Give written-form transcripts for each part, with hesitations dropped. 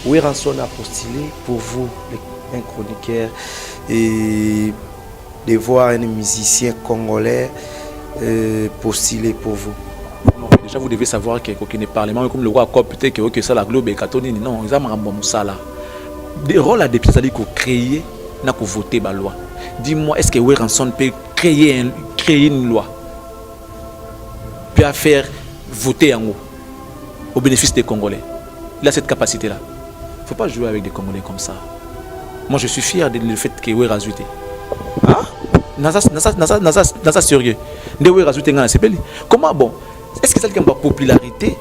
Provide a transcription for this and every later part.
Ouéranson a postulé pour vous, un chroniqueur, et de voir un musicien congolais postuler pour vous? Non, déjà vous devez savoir que le Parlement, comme le roi a peut-être que ça la globe et Katoni, non, ils ont ça là. Des rôles à des petits alliés qu'on crée, n'a qu'à voter la loi. Dis-moi, est-ce que Ouéranson peut créer une loi, peut faire voter en haut au bénéfice des Congolais? Il a cette capacité-là. Il ne faut pas jouer avec des Congolais comme ça. Moi, je suis fier du fait que Oué rajouté. Ah? Nasa sérieux. De Oué rajouté dans la CPL. Comment bon? Est-ce que ça a une popularité?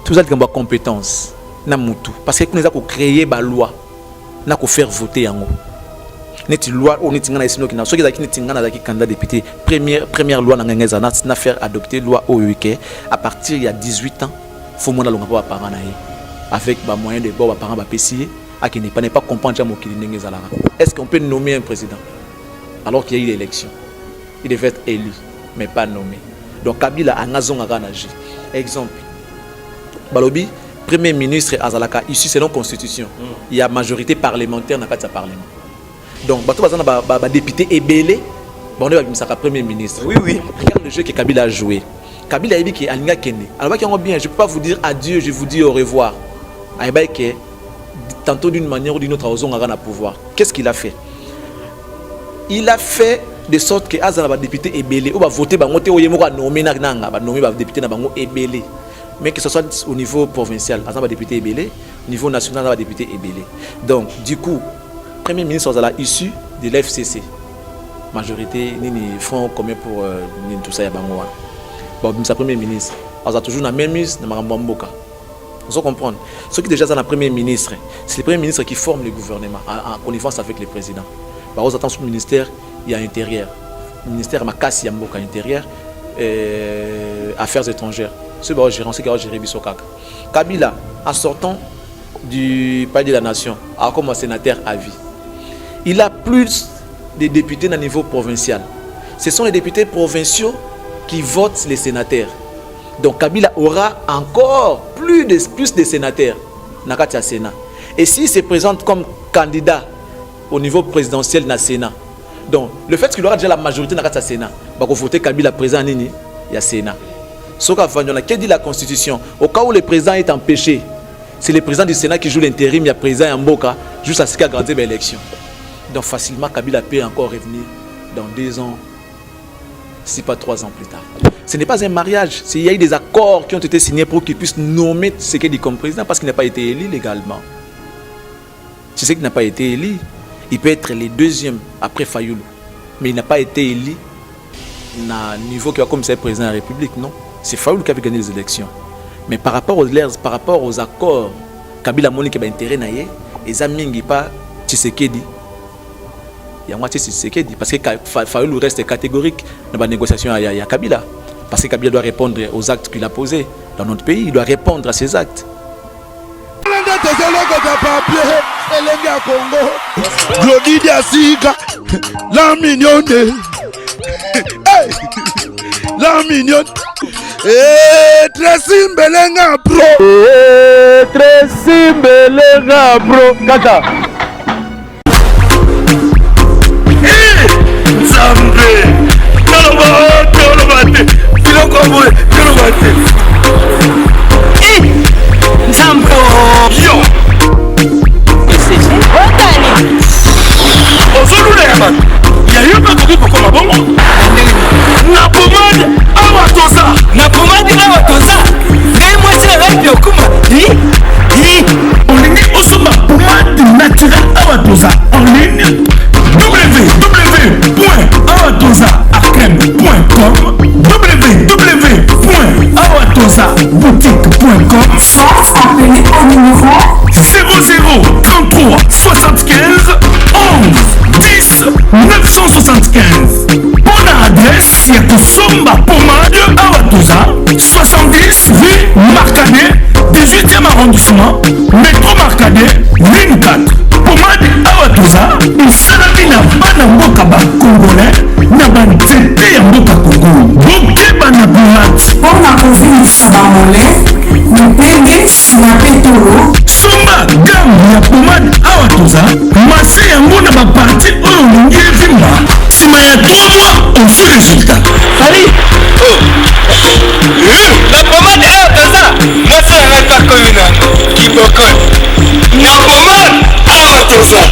Tout ça a une compétence? Namoutou. Parce que nous avons créé une loi. Nous avons faire voter en haut. Neti loi on est ngana isino kina so ki tingana zaki candidat député première loi na ngeza na faire adopter loi OEK à partir il y a 18 ans faut mona longa pa parents na avec ba moyen de bon parents ba pesier à qui n'est pas comprendre mo ki ngeza la. Est-ce qu'on peut nommer un président alors qu'il y a eu l'élection? Il devait être élu mais pas nommé. Donc Kabila a ngazonga kana ji. Exemple Balobi premier ministre Azalaka ici selon constitution. Il y a majorité parlementaire dans le parlement. Donc, les députés ébélés, on est le premier ministre. Oui. Regarde le jeu que Kabila a joué. Kabila a dit qu'il y a Kende. Alors, bien, je ne peux pas vous dire adieu, je vous dis au revoir. Tantôt d'une manière ou d'une autre, on a pouvoir. Qu'est-ce qu'il a fait? Il a fait de sorte que les députés ébélés, on va voter, on va nommer les députés ébélés. Mais que ce soit au niveau provincial, les députés ébélés, au niveau national, les députés ébélés. Donc, du coup, Premier ministre issu de l'FCC. Majorité, ni fonds commun pour tout ça. Bon, sa premier ministre, on a toujours la même ministre de Marambamboka. Vous comprenez? Ce qui est déjà dans le premier ministre, c'est le premier ministre qui forme le gouvernement en connivence avec le président. Vous attendez sur le ministère, il y a intérieur. Le ministère Makassi Yamboka intérieur, affaires étrangères. C'est le gérant, c'est le gérant Bissokaka. Kabila, en sortant du palais de la nation, comme un sénateur à vie. Il a plus de députés au niveau provincial. Ce sont les députés provinciaux qui votent les sénateurs. Donc Kabila aura encore plus de sénateurs dans le Sénat. Et s'il se présente comme candidat au niveau présidentiel dans le Sénat, donc le fait qu'il aura déjà la majorité dans le Sénat, il va voter Kabila président il y a Sénat. Ce qu'a dit la Constitution, au cas où le président est empêché, c'est le président du Sénat qui joue l'intérim, il y a président Yamboka, juste à ce qu'il a gardé l'élection. Donc facilement, Kabila peut encore revenir dans 2 ans, si pas 3 ans plus tard. Ce n'est pas un mariage, il y a eu des accords qui ont été signés pour qu'il puisse nommer ce qu'il dit comme président parce qu'il n'a pas été élu légalement. C'est ce qui n'a pas été élu. Il peut être le deuxième après Fayoulou, mais il n'a pas été élu à niveau qui va comme c'est président de la République, non. C'est Fayoulou qui avait gagné les élections. Mais par rapport aux accords, Kabila Monique a intérêt à y et Zamingi pas Tshisekedi. Il y a moitié Tshisekedi parce que Fayoulou reste catégorique dans la négociation à Kabila. Parce que Kabila doit répondre aux actes qu'il a posés dans notre pays. Il doit répondre à ces actes. La mignonne. La mignonne. Tracy Mbelenga bro. Tracy Mbelenga bro. Kaka. Zambe. Boutique.com. Soit appelez au numéro 00 33 75 11 10 975. Bonne adresse, c'est pour Somba Pomade Awatosa 70 rue Marcadet 18e arrondissement métro Marcadet ligne 4. Pomade Awatosa et na bana mboka ba congolais na ba nzete ya mboka Congo. Bokeba na pomade mpona kovilisa bamole mopenge na petolo Somba gamme toza mase yango na baparti oyo olingi evimba nsima ya 3 mois on fait résultat Sali na pomade oyo toza mwasi yanga kaka oyo nango kiboko na pomade awa toza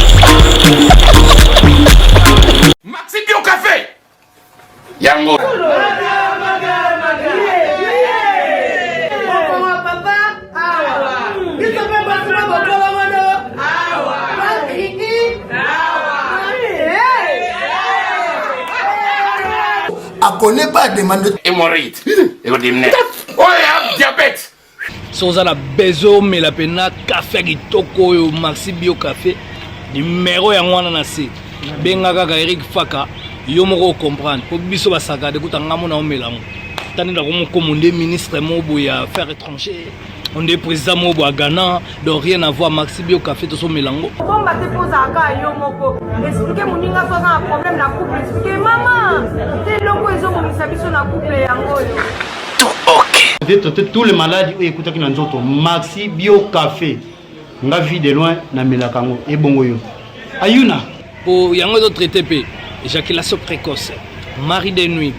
Maxi Bio Café yango à connaît pas demande hémorroïde diabète soza la bezo mais la pena café kitoko oyo Maxi Bio Café numéro ya ngwana na se benga kaka Eric Faka yo moko comprendre po biso basaka de kutanga mona omelango tani na ko monde ministre mobo ya affaires étrangères on est président mobo à Ghana donc rien à voir Maxi Bio Café to so melango bon ba te posa ka yo moko expliquer moninga so na problème na couple expliquer maman te loko ezo mo misabiso na couple yango yo Peut-être tous les malades écoutent qui nous ont Maxi Bio Café nga vie de loin na melakango et bongo yo ayuna pour yango to traiter pe éjaculation précoce mari de nuit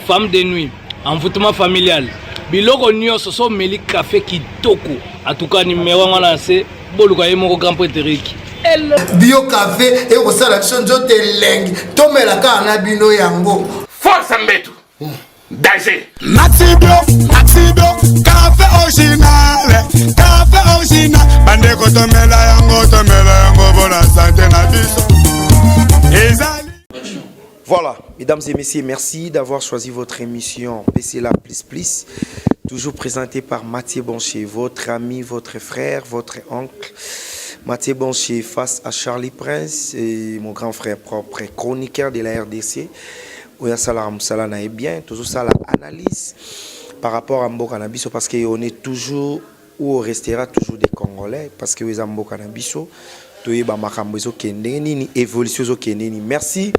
femme de nuit envoûtement familial biloko nyonso so meli café kitoko en tout cas numéro ngana c'est boluka yemo grand prétérique Bio Café et au sala chonjo te leng tomela ka na bino yango force mbetu danger Maxi Bio café original bande ko tomela yango bona santé na biso ezali. Voilà, mesdames et messieurs, merci d'avoir choisi votre émission PC La Plus, toujours présentée par Mathieu Boncher, votre ami, votre frère, votre oncle. Mathieu Boncher face à Charlie Prince, et mon grand frère propre, chroniqueur de la RDC. Oya Salam Salana est bien, toujours ça l'analyse par rapport à Mboka Nabiso, parce qu'on est toujours, ou on restera toujours des Congolais, parce que vous avez Mboka Nabiso, merci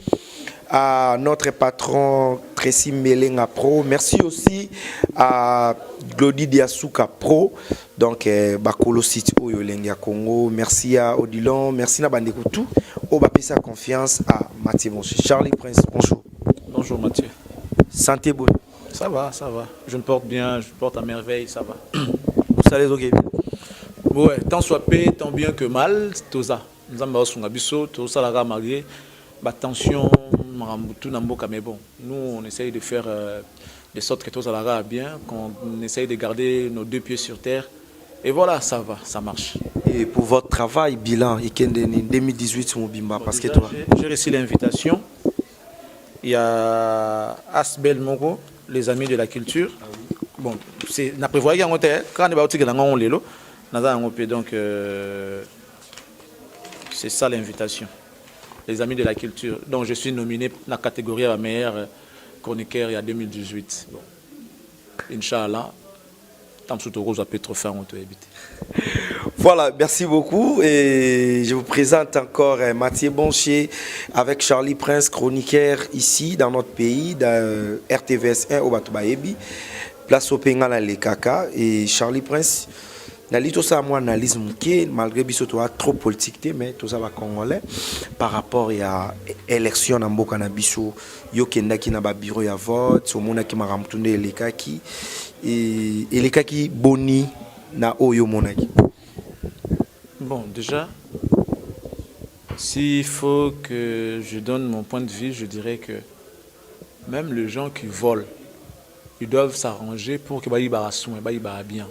à notre patron Tracy Melenga Pro. Merci aussi à Glody Diasuka Pro. Donc, Bakolo City Oyolenga Congo. Merci à Odilon. Merci à Bandekoutou. On va payer sa confiance à Mathieu Boncher. Charlie Prince, bonjour. Bonjour Mathieu. Santé bonne. Ça va, ça va. Je me porte bien, je me porte à merveille, ça va. Vous allez ok. Ouais, tant soit paix, tant bien que mal, tout ça. Nous avons tout ça, la marié. Attention, mais bon, nous on essaye de faire de sorte que tout ça va bien, qu'on essaye de garder nos 2 pieds sur terre. Et voilà, ça va, ça marche. Et pour votre travail, bilan, 2018 sur Mobimba, parce que toi. J'ai reçu l'invitation. Il y a Asbel Mogo, les amis de la culture. Bon, c'est n'a prévu qu'il y a un hôtel. Quand on est dans le lélo, donc c'est ça l'invitation. Les amis de la culture. Donc je suis nominé dans la catégorie à la meilleure chroniqueur il y a 2018. Bon. Inch'Allah, tant que Rose a pu trop faire, on peut éviter. Voilà, merci beaucoup. Et je vous présente encore Mathieu Boncher avec Charlie Prince, chroniqueur ici dans notre pays, dans RTVS 1 au Batubayebi, place au Pengala les Kaka. Et Charlie Prince, tout ça, moi, analyse malgré que soit trop politique, mais tout ça va congolais par rapport à l'élection dans Mboka na biso, yo kenda ki na ba bureau ya vote, so mona ki maramtunde les kaki et les kaki boni na oyo monaki. Bon, déjà, s'il faut que je donne mon point de vue, je dirais que même les gens qui volent, ils doivent s'arranger pour que ils soient bien.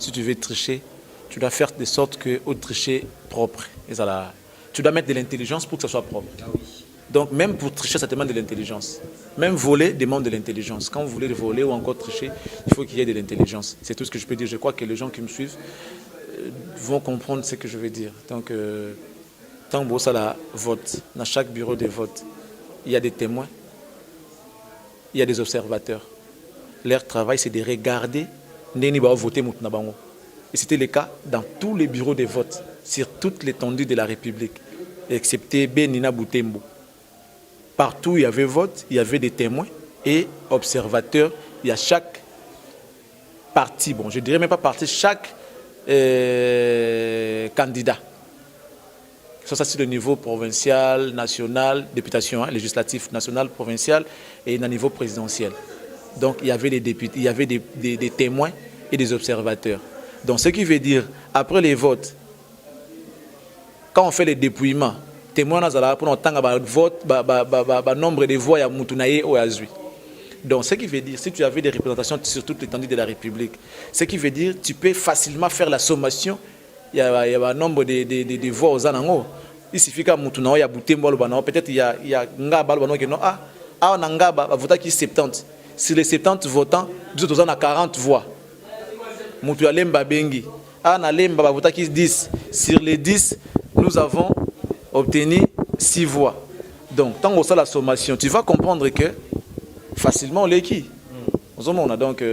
Si tu veux tricher, tu dois faire de sorte que au tricher propre. Et ça, tu dois mettre de l'intelligence pour que ça soit propre. Ah oui. Donc même pour tricher, ça demande de l'intelligence. Même voler demande de l'intelligence. Quand vous voulez voler ou encore tricher, il faut qu'il y ait de l'intelligence. C'est tout ce que je peux dire. Je crois que les gens qui me suivent vont comprendre ce que je veux dire. Donc, tant que ça la vote, dans chaque bureau de vote, il y a des témoins, il y a des observateurs. Leur travail, c'est de regarder Neni va voter Moutnabango. Et c'était le cas dans tous les bureaux de vote, sur toute l'étendue de la République, excepté Benina Boutembo. Partout où il y avait vote, il y avait des témoins et observateurs. Il y a chaque parti, bon, je dirais même pas parti, chaque candidat. Ça c'est le niveau provincial, national, députation, hein, législatif, national, provincial et au niveau présidentiel. Donc il y avait des députés, il y avait des témoins et des observateurs. Donc ce qui veut dire, après les votes, quand on fait les dépouillements, témoins pour entendre vote, nombre de voix à Moutunaye ou à Azui. Donc ce qui veut dire, si tu avais des représentations sur toute l'étendue de la République, ce qui veut dire tu peux facilement faire la sommation. Il y a un nombre de voix aux anango. Il suffit qu'à Moutunaye, il y a Boutembo, peut-être il y a Ngaba, qui non, on a Ngaba, voter qui 70. Sur les 70 votants, nous avons 40 voix. Moutuya Lemba Bengi. On a Lemba, voter qui 10. Sur les 10, nous avons obtenu 6 voix. Donc, tant qu'on a la sommation, tu vas comprendre que facilement on les qui. Donc,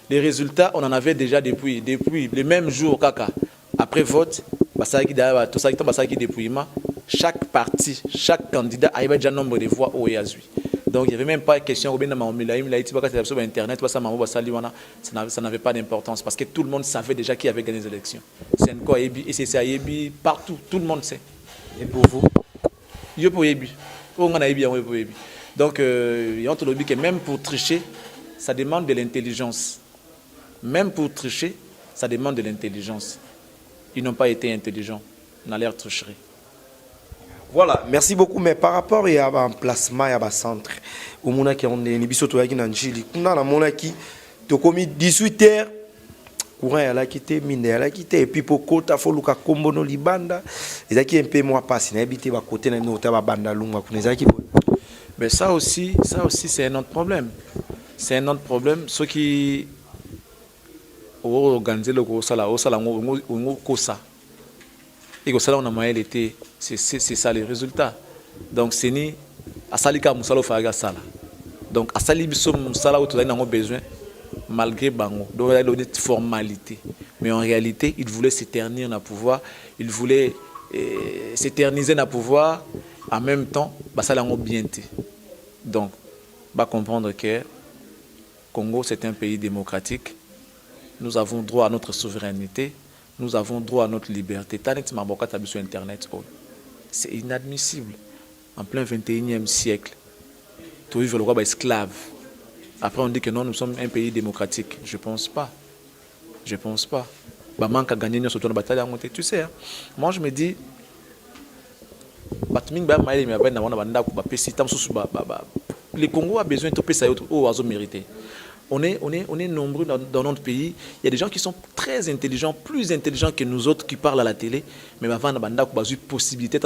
les résultats, on en avait déjà depuis le même jour, Kaka. Après vote, chaque parti, chaque candidat avait déjà un nombre de voix au EASUI. Donc il n'y avait même pas de question, sur Internet, ça n'avait pas d'importance parce que tout le monde savait déjà qui avait gagné les élections. C'est encore Ebi, et c'est Ebi partout, tout le monde sait. Et pour vous? Yo pour Ebi. Donc il y a un lobby que même pour tricher, ça demande de l'intelligence. Même pour tricher, ça demande de l'intelligence. Ils n'ont pas été intelligents. On a l'air tricherie. Voilà, merci beaucoup. Mais par rapport à un placement, à un centre, au moment où on est en Chili, on a commis 18h, courant a quitté, mine a quitté, et puis pour côté, il faut que combo no libanda, et ça qui est un peu moins passé, n'a habité à côté de notre banda lunga, mais ça aussi c'est un autre problème. C'est un autre problème. Ceux qui organisé le Kosala, et que ça on a moyen d'été, c'est ça les résultats. Donc c'est ni à Salika Moussalo Faga Sala. Donc à Salibiso Moussala où tu as besoin malgré Bango. Donc il y a une formalité. Mais en réalité, il voulait s'éterniser dans le pouvoir, il voulait s'éterniser dans le pouvoir en même temps, ça l'a bien été. Donc, va comprendre que Congo c'est un pays démocratique. Nous avons droit à notre souveraineté. Nous avons droit à notre liberté. Sur Internet, c'est inadmissible. En plein 21e siècle, tu vivre le roi esclave. Après, on dit que non, nous sommes un pays démocratique. Je ne pense pas. Je ne pense pas. Tu sais, hein? Moi, je me dis, le Congo a besoin de payer aux mérité. On est nombreux dans notre pays. Il y a des gens qui sont très intelligents, plus intelligents que nous autres qui parlent à la télé. Mais avant, on a une possibilité,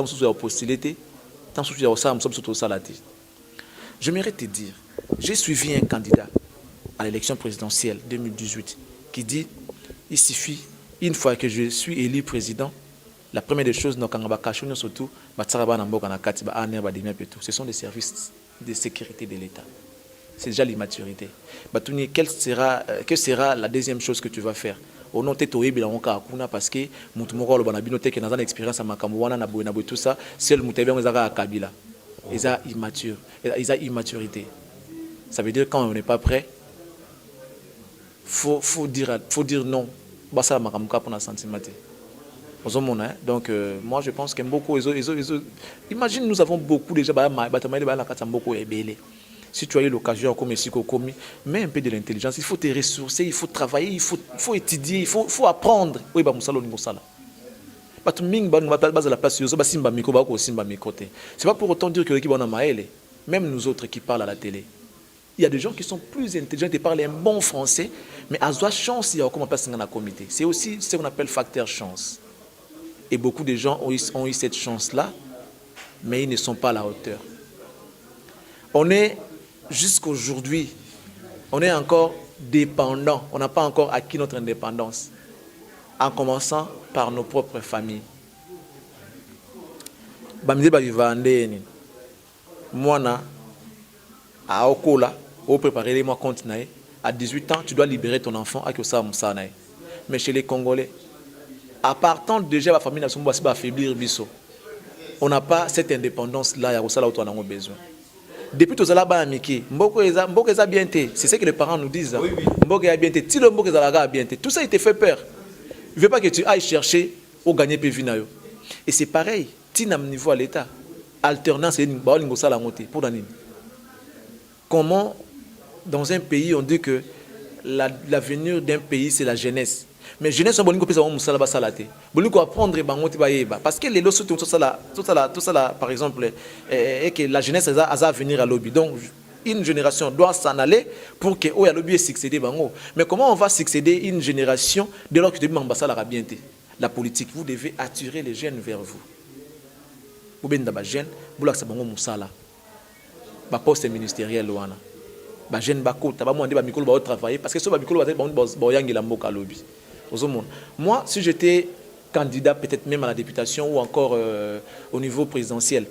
j'aimerais te dire, j'ai suivi un candidat à l'élection présidentielle 2018 qui dit, il suffit, une fois que je suis élu président, la première des choses, ce sont des services de sécurité de l'État. C'est déjà l'immaturité. Que sera la deuxième chose que tu vas faire? Au nom de toi, parce que tu as expérience à tout ça, seul Kabila. Ils ont immature. Ils ont immaturité. Ça veut dire quand on n'est pas prêt, faut dire non. Ça pour la sentimenti. Donc moi je pense que beaucoup imagine nous avons beaucoup déjà si tu as eu l'occasion comme ici mets un peu de l'intelligence, il faut te ressourcer, il faut travailler, il faut étudier, il faut apprendre. Oui, c'est pas pour autant dire que l'équipe en a maël. Même nous autres qui parlent à la télé, il y a des gens qui sont plus intelligents et parlent un bon français, mais à soi chance il y a comment passer dans la comité. C'est aussi ce qu'on appelle facteur chance. Et beaucoup de gens ont eu cette chance-là, mais ils ne sont pas à la hauteur. On est, jusqu'aujourd'hui, on est encore dépendant. On n'a pas encore acquis notre indépendance. En commençant par nos propres familles. Moi, à Okola, au préparer les mois compte, à 18 ans, tu dois libérer ton enfant à Kyosa Moussanaï. Mais chez les Congolais, à partant déjà la famille nationale va affaiblir biso. On n'a pas cette indépendance là, il y a où on a besoin. Depuis tout ça amiki, mboko eza bien été, c'est ce que les parents nous disent. Oui, oui. Mboko eza bien été, tilo mboko eza bien été. Tout ça il te fait peur. Il veut pas que tu ailles chercher au gagner PV nayo. Et c'est pareil, tina niveau à l'état alternance et baolingo sala ngote pour nani. Comment dans un pays on dit que l'avenir d'un pays c'est la jeunesse. Mais jeunesse on bolingo pesa mo musala ba salate. Bolingo apprendre bangote ba yeba parce que les lots tout ça là par exemple et que la jeunesse a venir à lobby. Donc une génération doit s'en aller pour que oh, lobby succéder bango. Mais comment on va succéder une génération dès lors que tu m'ambassade la rabienté? La politique, vous devez attirer les jeunes vers vous. Vous ben d'aba jeune, vous l'accès bango musala. Ba poste ministériel wana. Ba jeune ba kota ba mo ande ba mikolo ba travailler parce que so ba mikolo ba ba yangela mboka lobby. Moi, si j'étais candidat peut-être même à la députation ou encore au niveau présidentiel,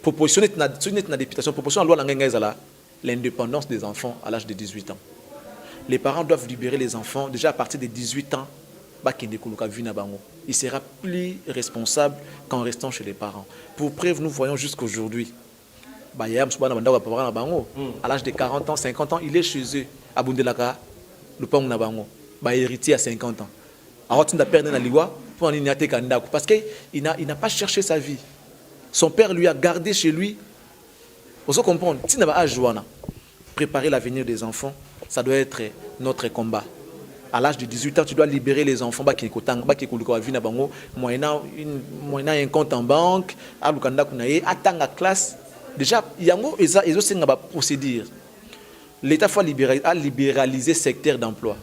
proposition de la députation, proposition de la loi l'indépendance des enfants à l'âge de 18 ans. Les parents doivent libérer les enfants déjà à partir de 18 ans. Il sera plus responsable qu'en restant chez les parents. Pour preuve, nous voyons jusqu'aujourd'hui, à l'âge de 40 ans, 50 ans, il est chez eux, à Bundelaka, le pont Nabango. Héritier à 50 ans. Alors tu n'as perdu la liwa pour en ignater candidat parce qu'il n'a pas cherché sa vie. Son père lui a gardé chez lui. Vous se comprendre, si tu n'as pas à jouer, préparer l'avenir des enfants, ça doit être notre combat. À l'âge de 18 ans, tu dois libérer les enfants moyennant un compte en banque, attendre la classe. Déjà, il y a une procédure. L'État a libéralisé le secteur d'emploi.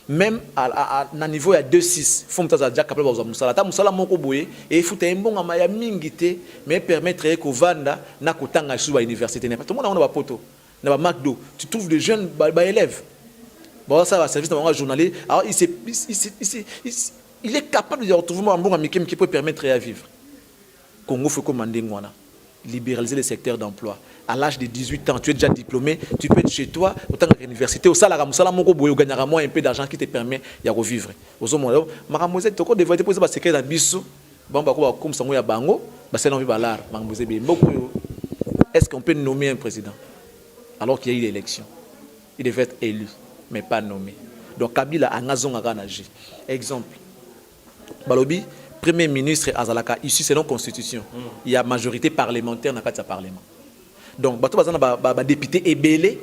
Même à niveau à 2-6, il faut que déjà capable de musala. Ta musala moko boye et il faut un bon amaya mingité mais permettre que vanda na kotanga sur l'université. Tout le monde a un poto, na McDo. Tu trouves des jeunes élèves. Bon ça va service dans un journalier. Alors il est capable de retrouver un bon ami qui peut permettre à vivre. Congo faut commander ngwana. Libéraliser le secteur d'emploi. À l'âge de 18 ans, tu es déjà diplômé, tu peux être chez toi, autant qu'à l'université, au salaire, tu gagneras moins un peu d'argent qui te permet de revivre. Mademoiselle, tu devrais te poser un secret dans Bissou, comme ça, est-ce qu'on peut nommer un président alors qu'il y a eu l'élection? Il devait être élu, mais pas nommé. Donc Kabila a agi. Exemple, Balobi, Premier ministre Azalaka, ici c'est non constitution. Il y a majorité parlementaire dans le Parlement. Donc, député Ebele,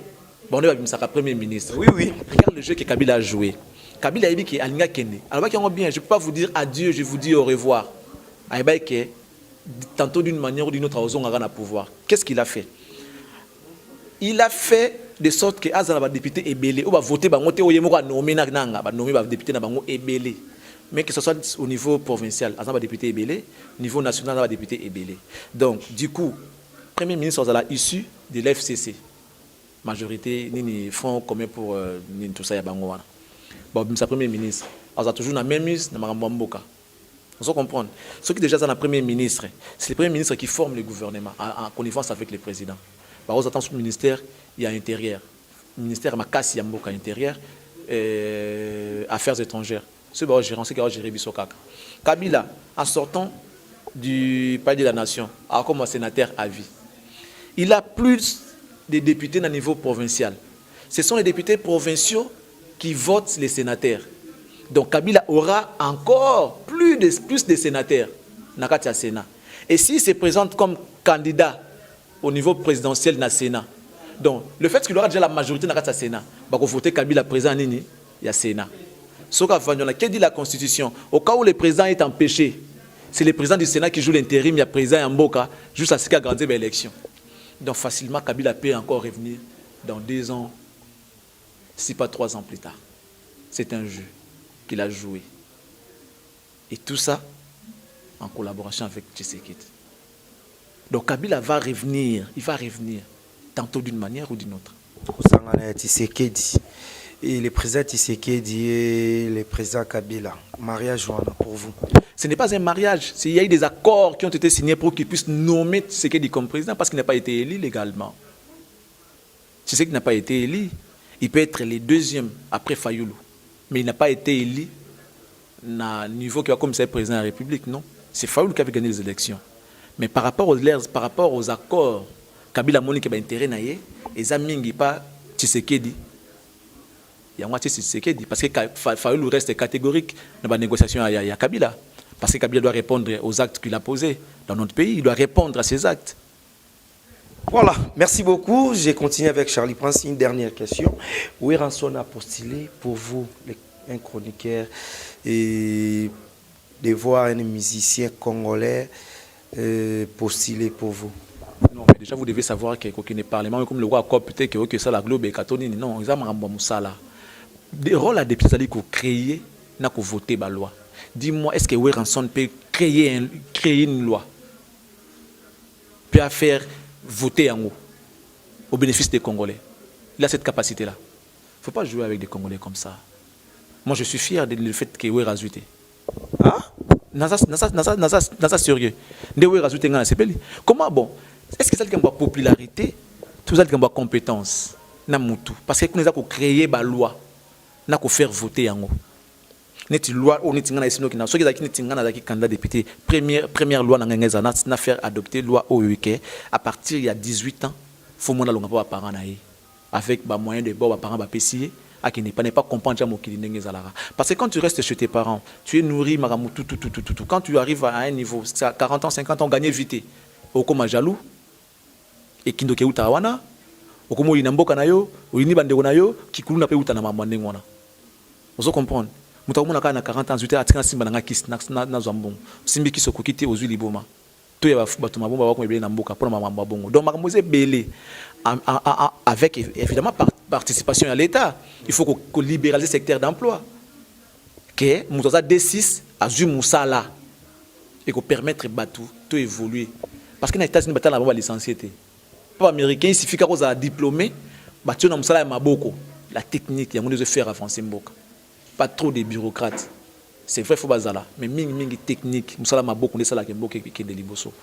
on est Premier ministre. Oui. Regarde le jeu que Kabila a joué. Kabila a dit qu'il a Kende. Alors, bien, je ne peux pas vous dire adieu, je vous dis au revoir. Tantôt d'une manière ou d'une autre, on a pouvoir. Qu'est-ce qu'il a fait? Il a fait de sorte que Azalaka député Ebele, on va voter, on va nommer député Ebele. Mais que ce soit au niveau provincial, on va député Ebele, au niveau national, on va député Ebele. Donc, du coup, Premier ministre issu de l'FCC. Majorité, ni Front commun pour tout ça, bon, sa Premier ministre, on a toujours la même ministre, on va comprendre. Ce qui déjà dans le Premier ministre, c'est le Premier ministre qui forme le gouvernement en connivence avec le président. On attend sur le ministère, il y a intérieur. Le ministère Makassi Yamboka intérieur, affaires étrangères. C'est le gérant, c'est le géré Bissokaka. Kabila, en sortant du palais de la nation, comme un sénateur à vie. Il a plus de députés au niveau provincial. Ce sont les députés provinciaux qui votent les sénateurs. Donc Kabila aura encore plus de sénateurs dans le Sénat. Et s'il se présente comme candidat au niveau présidentiel dans le Sénat, donc le fait qu'il aura déjà la majorité dans le Sénat, il va voter Kabila président il y a Sénat. Ce qu'a dit la Constitution, au cas où le président est empêché, c'est le président du Sénat qui joue l'intérim, il y a président Yamboka, juste à ce qu'il a grandi l'élection. Donc facilement, Kabila peut encore revenir dans 2 ans, si pas 3 ans plus tard. C'est un jeu qu'il a joué. Et tout ça en collaboration avec Tshisekedi. Donc Kabila va revenir, il va revenir, tantôt d'une manière ou d'une autre. Tshisekedi. Et le président Tshisekedi et le président Kabila. Mariage pour vous? Ce n'est pas un mariage. Il y a eu des accords qui ont été signés pour qu'il puisse nommer Tshisekedi comme président parce qu'il n'a pas été élu légalement. Tshisekedi n'a pas été élu. Il peut être le 2e après Fayoulou. Mais il n'a pas été élu à niveau qui va comme c'est président de la République, non. C'est Fayoulou qui avait gagné les élections. Mais par rapport aux accords, Kabila Monique a intérêt à y et Zamingi pas Tshisekedi. Il y a moitié Tshisekedi parce que Fayoulou reste catégorique dans la négociation avec Kabila. Parce que Kabila doit répondre aux actes qu'il a posés dans notre pays. Il doit répondre à ces actes. Voilà, merci beaucoup. J'ai continué avec Charlie Prince. Une dernière question. Ouéranson a postulé pour vous, un chroniqueur, et de voir un musicien congolais postuler pour vous. Non, mais déjà vous devez savoir qu'il y a parlement comme le roi Cop, peut-être que ça la globe et Katoni. Non, ils ont ça là. Des rôles à des petits alliés qu'on crée, n'a qu'à voter la loi. Dis-moi, est-ce que Ouéranson peut créer une loi, peut faire voter en haut, au bénéfice des Congolais? Il a cette capacité-là. Il ne faut pas jouer avec des Congolais comme ça. Moi, je suis fier du fait que Ouéranson a ah? Nasa sérieux. Comment bon? Est-ce que ça a une popularité? Tout ça a une compétence? Parce que nous avons créé une loi, nous avons faire voter en haut. Neti loi ou neti ngana isino kina so ki neti ngana zaki candidat député première loi ngengeza na faire adopter loi OUK à partir il y a 18 ans faut mona longa pa parents na ye avec ba moyen de bon ba parents ba pesier à qui n'est pas comprendre mo ki ngengeza la. Parce que quand tu restes chez tes parents, tu es nourri maramu tout quand tu arrives à un niveau 40 ans 50 ans gagner vite au comme jaloux et kindoke uta wana okomo inamboka na yo uyini bandeko na yo kikulu na pe uta na mama ndengona. Vous comprenez? Mutaumuna kana 40 ans uta atika simba na kis na zambon simbi kiso kokite ozwi liboma to ya bato mabomba bako mebele na mboka pour mama bongo donc makambo belé avec évidemment participation à l'état. Il faut qu'on libéralise le secteur d'emploi que mutaza D6 azui musala et qu'on permettre batu to évoluer parce que na États-Unis batala ba licencié pas américain il suffit qu'on a diplômé batu na musala ya maboko la technique ya de faire avancer mboka. Pas trop de bureaucrates. C'est vrai, il faut bazala. Mais mingi technique. Moussala m'a beaucoup de ça qui est de liboso.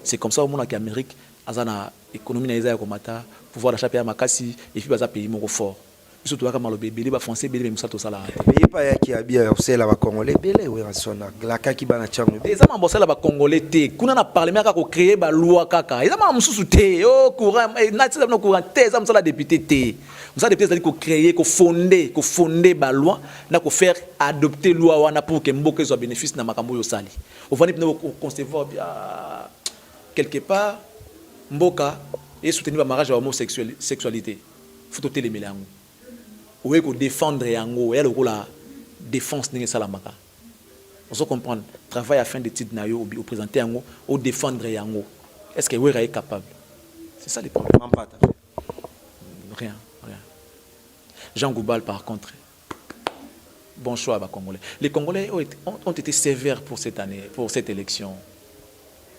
C'est comme ça au monde qu'Amérique a une économie naïsa comme ça, pouvoir d'achat payer makasi et puis baza pays mon fort. Surtout quand le bébé ba français bébé moussa to sala. Mais pas qui a bien observé la congolais bébé oui rasona. La kaki bana chango. Les amants bossé la congolais té. Kuna na parlement ka ko créer ba loi kaka. Les amants moussou té. Oh courant na tisa no courant té, ça moussa député té. Moussa député c'est ko créer, ko fonder ba loi, na ko faire adopter loi wana pour que mboka soit bénéfice na makambo yo sali. Au vani pena concevoir bien quelque part mboka et soutenir le mariage à homosexualité. Faut te les mélanger. Ou est-ce défendre yango et la défense n'est pas la maka. On se comprendre. Travail à fin de titre nayo ou présenter yango ou défendre yango. Est-ce que vous êtes capable? C'est ça les problèmes. Rien. Jean Goubal par contre. Bon choix à Congolais. Les Congolais ont été sévères pour cette année, pour cette élection.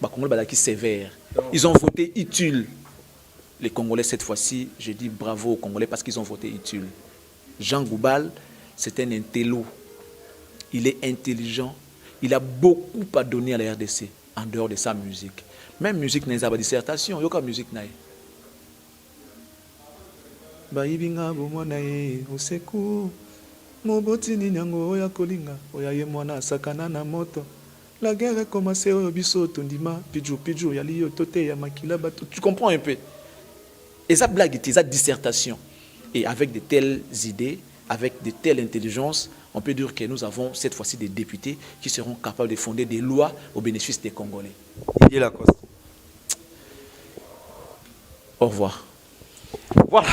Les Congolais sont sévères. Ils ont voté utile. Les Congolais cette fois-ci, je dis bravo aux Congolais parce qu'ils ont voté utile. Jean Goubal, c'est un intello. Il est intelligent. Il a beaucoup à donner à la RDC en dehors de sa musique. Même musique n'est pas dissertation. Il y a musique naïe. Baibinga bomwanae oseku mobotini nyango oya kolinga oya ye mwana sakana na moto. La guerre a commencé au biso tondima pidjou yali yo tote ya makila bato. Tu comprends un peu? Et ça blague, ça dissertation. Et avec de telles idées, avec de telles intelligences, on peut dire que nous avons cette fois-ci des députés qui seront capables de fonder des lois au bénéfice des Congolais. Et la cause. Au revoir. Voilà.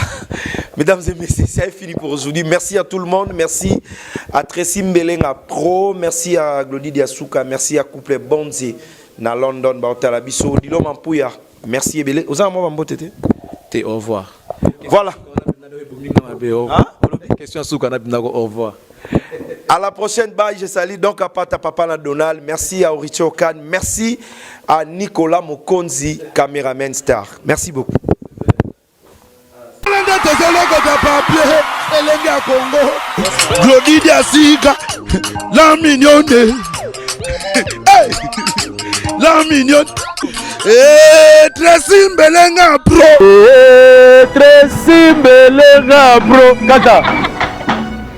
Mesdames et messieurs, c'est fini pour aujourd'hui. Merci à tout le monde. Merci à Tracy Mbelenga Pro. Merci à Glody Diasuka. Merci à Couple Bonzi na London. Baotalabiso. Dilo Mampouya. Merci Ebele. Vous avez un mot tété? Au revoir. Voilà. Question au revoir. À la prochaine, bye. Je salue donc à Papa Donald. Merci à Oricho Khan. Merci à Nicolas Mokonzi, caméraman star. Merci beaucoup. Glody Diasuka, la mignonne, la mignonne, Tracy Mbelenga Pro, Tracy Mbelenga Pro, Kaka.